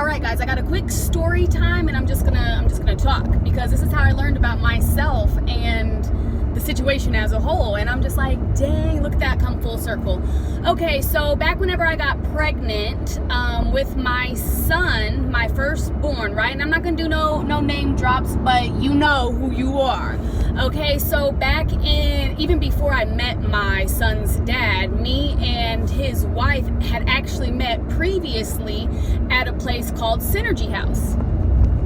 All right, guys, I got a quick story time, and I'm just gonna talk because this is how I learned about myself and the situation as a whole. And I'm just like, dang, look at that, come full circle. Okay, so back whenever I got pregnant with my son, my firstborn, right? And I'm not gonna do no name drops, but you know who you are. Okay, so back in, even before I met my son's dad, me and his wife had actually met previously at a place called Synergy House.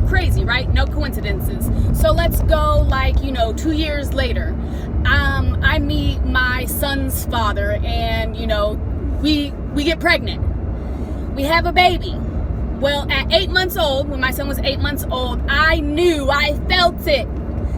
Crazy, right? No coincidences. So let's go 2 years later. I meet my son's father, and we get pregnant. We have a baby. Well, at 8 months old, when my son was 8 months old, I felt it,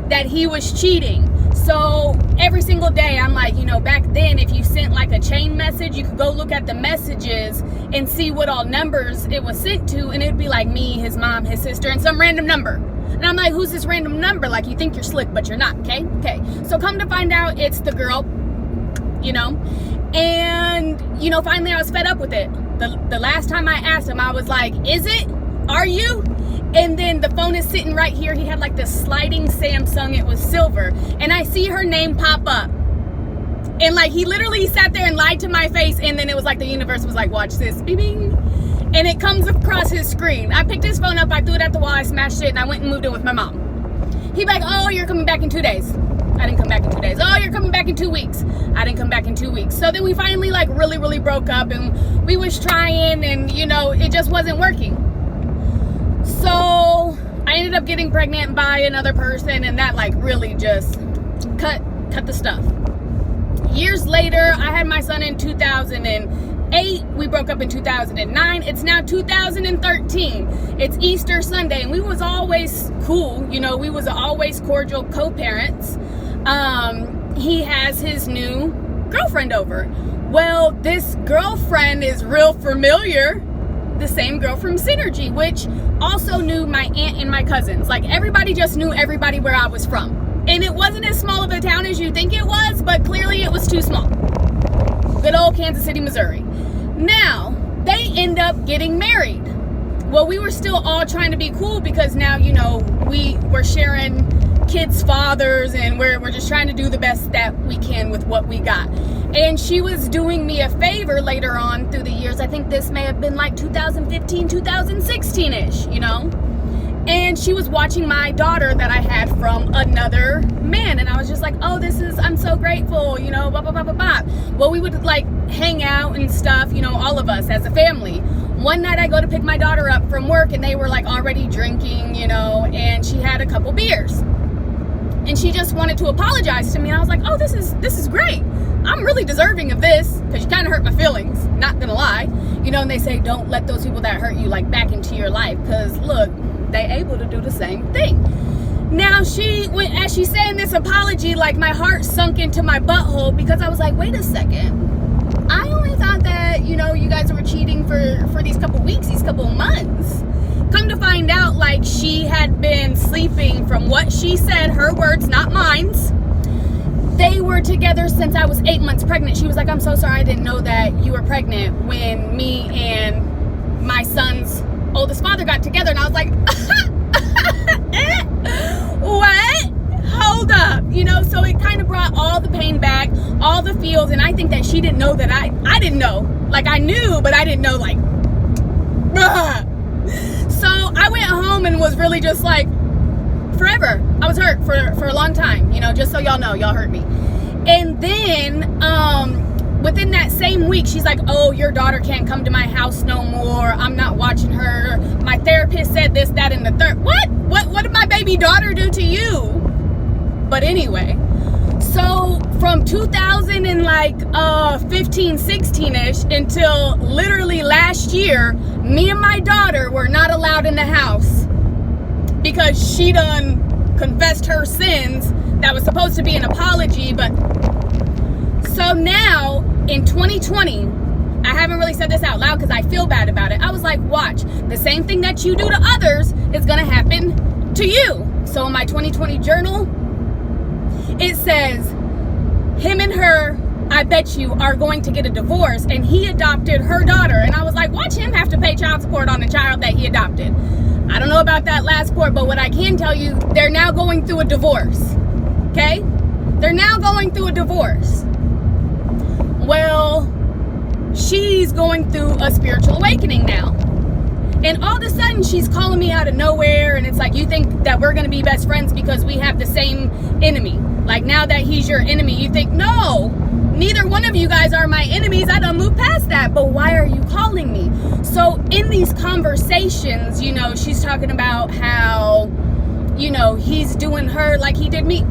that he was cheating. So every single day, I'm like, back then, if you sent like a chain message, you could go look at the messages and see what all numbers it was sent to, and it'd be like me, his mom, his sister, and some random number. And I'm like, who's this random number? Like, you think you're slick, but you're not, okay? So come to find out, it's the girl, and, finally I was fed up with it. The last time I asked him, I was like, is it? Are you? And then the phone is sitting right here. He had like this sliding Samsung. It was silver. And I see her name pop up. And he literally sat there and lied to my face. And then it was like the universe was like, watch this. Bing, bing. And it comes across his screen. I picked his phone up. I threw it at the wall. I smashed it. And I went and moved in with my mom. He'd be like, oh, you're coming back in 2 days. I didn't come back in 2 days. Oh, you're coming back in 2 weeks. I didn't come back in 2 weeks. So then we finally really broke up. And we was trying. And, it just wasn't working. So I ended up getting pregnant by another person, and that really just cut the stuff. Years later, I had my son in 2008. We broke up in 2009. It's now 2013. It's Easter Sunday, and we was always cool. We was always cordial co-parents. He has his new girlfriend over. Well, this girlfriend is real familiar. The same girl from Synergy, which also knew my aunt and my cousins. Everybody just knew everybody where I was from. And it wasn't as small of a town as you think it was, but clearly it was too small. Good old Kansas City, Missouri. Now, they end up getting married. Well, we were still all trying to be cool because now, we were sharing kids' fathers, and we're just trying to do the best that we can with what we got. And she was doing me a favor later on through the years. I think this may have been 2015, 2016-ish, And she was watching my daughter that I had from another man. And I was just like, oh, I'm so grateful, blah, blah, blah, blah, blah. Well, we would hang out and stuff, all of us as a family. One night I go to pick my daughter up from work, and they were already drinking, and she had a couple beers. And she just wanted to apologize to me. And I was like, oh, this is great. I'm really deserving of this, because you kind of hurt my feelings, not gonna lie. And they say, don't let those people that hurt you back into your life, because look, they able to do the same thing. Now as she's saying this apology, my heart sunk into my butthole, because I was like, wait a second. I only thought that, you guys were cheating for these couple weeks, these couple months. Come to find out, she had been sleeping, from what she said, her words, not mine. They were together since I was 8 months pregnant. She was like, I'm so sorry, I didn't know that you were pregnant when me and my son's oldest father got together. And I was like, what? Hold up. So it kind of brought all the pain back, all the feels. And I think that she didn't know that I didn't know. I knew, but I didn't know, So I went home and was really just forever. I was hurt for a long time, just so y'all know, y'all hurt me. And then within that same week, she's like, oh, your daughter can't come to my house no more. I'm not watching her. My therapist said this, that, and the third. What did my baby daughter do to you? But anyway, so from 2015, 16-ish until literally last year, me and my daughter were not allowed in the house because she done confessed her sins. That was supposed to be an apology, but so now in 2020, I haven't really said this out loud because I feel bad about it. I was like, watch, the same thing that you do to others is gonna happen to you. So in my 2020 journal, it says him and her I bet you, are going to get a divorce, and he adopted her daughter. And I was like, watch him have to pay child support on the child that he adopted. I don't know about that last part, but what I can tell you, they're now going through a divorce. Okay? They're now going through a divorce. Well, she's going through a spiritual awakening now. And all of a sudden, she's calling me out of nowhere. And it's like, you think that we're going to be best friends because we have the same enemy. Like, now that he's your enemy, you think, no, neither one of you guys are my enemies. I done moved past that. But why are you calling me? So in these conversations, you know, she's talking about how, you know, he's doing her like he did me.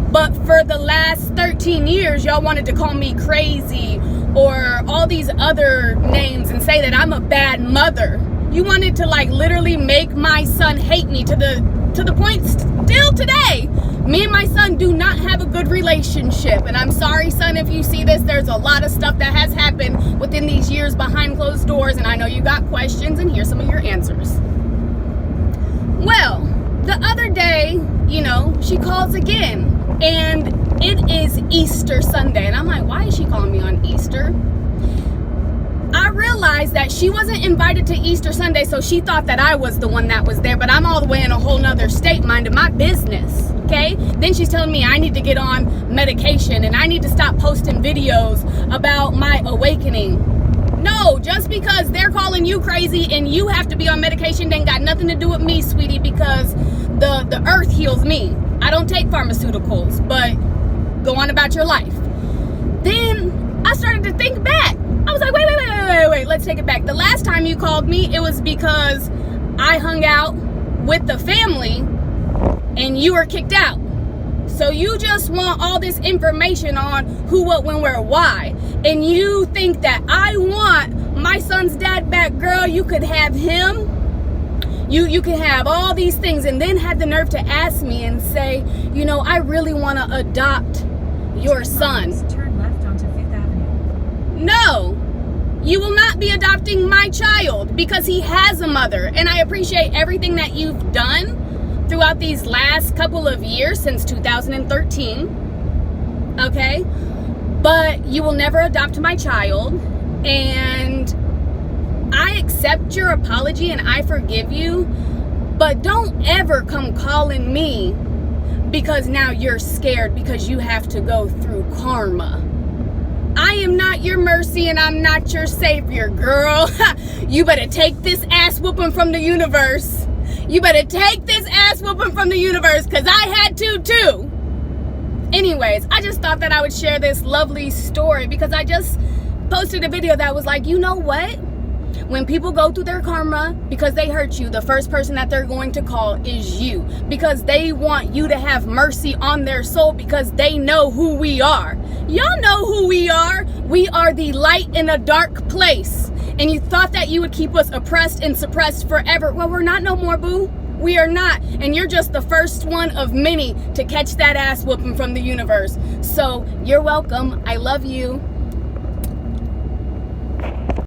But for the last 13 years, y'all wanted to call me crazy or all these other names and say that I'm a bad mother. You wanted to like literally make my son hate me to the point still today. Me and my son do not have a good relationship. And I'm sorry, son, if you see this. There's a lot of stuff that has happened within these years behind closed doors. And I know you got questions, and here's some of your answers. Well, the other day, you know, she calls again. And it is Easter Sunday. And I'm like, why is she calling me on Easter? I realized that she wasn't invited to Easter Sunday, so she thought that I was the one that was there, but I'm all the way in a whole nother state, minding my business, okay? Then she's telling me I need to get on medication and I need to stop posting videos about my awakening. No, just because they're calling you crazy and you have to be on medication ain't got nothing to do with me, sweetie, because the earth heals me. I don't take pharmaceuticals, but go on about your life. Then I started to think back. I was like, wait, let's take it back. The last time you called me, it was because I hung out with the family and you were kicked out. So you just want all this information on who, what, when, where, why. And you think that I want my son's dad back. Girl, you could have him. You can have all these things, and then had the nerve to ask me and say, you know, I really want to adopt your son. Turn left onto 5th Avenue. No, you will not be adopting my child because he has a mother. And I appreciate everything that you've done throughout these last couple of years since 2013. Okay? But you will never adopt my child. And I accept your apology and I forgive you, but don't ever come calling me because now you're scared because you have to go through karma. I am not your mercy and I'm not your savior, girl. You better take this ass whooping from the universe. You better take this ass whooping from the universe because I had to too. Anyways, I just thought that I would share this lovely story because I just posted a video that was like, you know what? When people go through their karma because they hurt you, the first person that they're going to call is you, because they want you to have mercy on their soul because they know who we are. Y'all know who we are. We are the light in a dark place. And you thought that you would keep us oppressed and suppressed forever. Well, we're not no more, boo. We are not. And you're just the first one of many to catch that ass whooping from the universe. So you're welcome. I love you.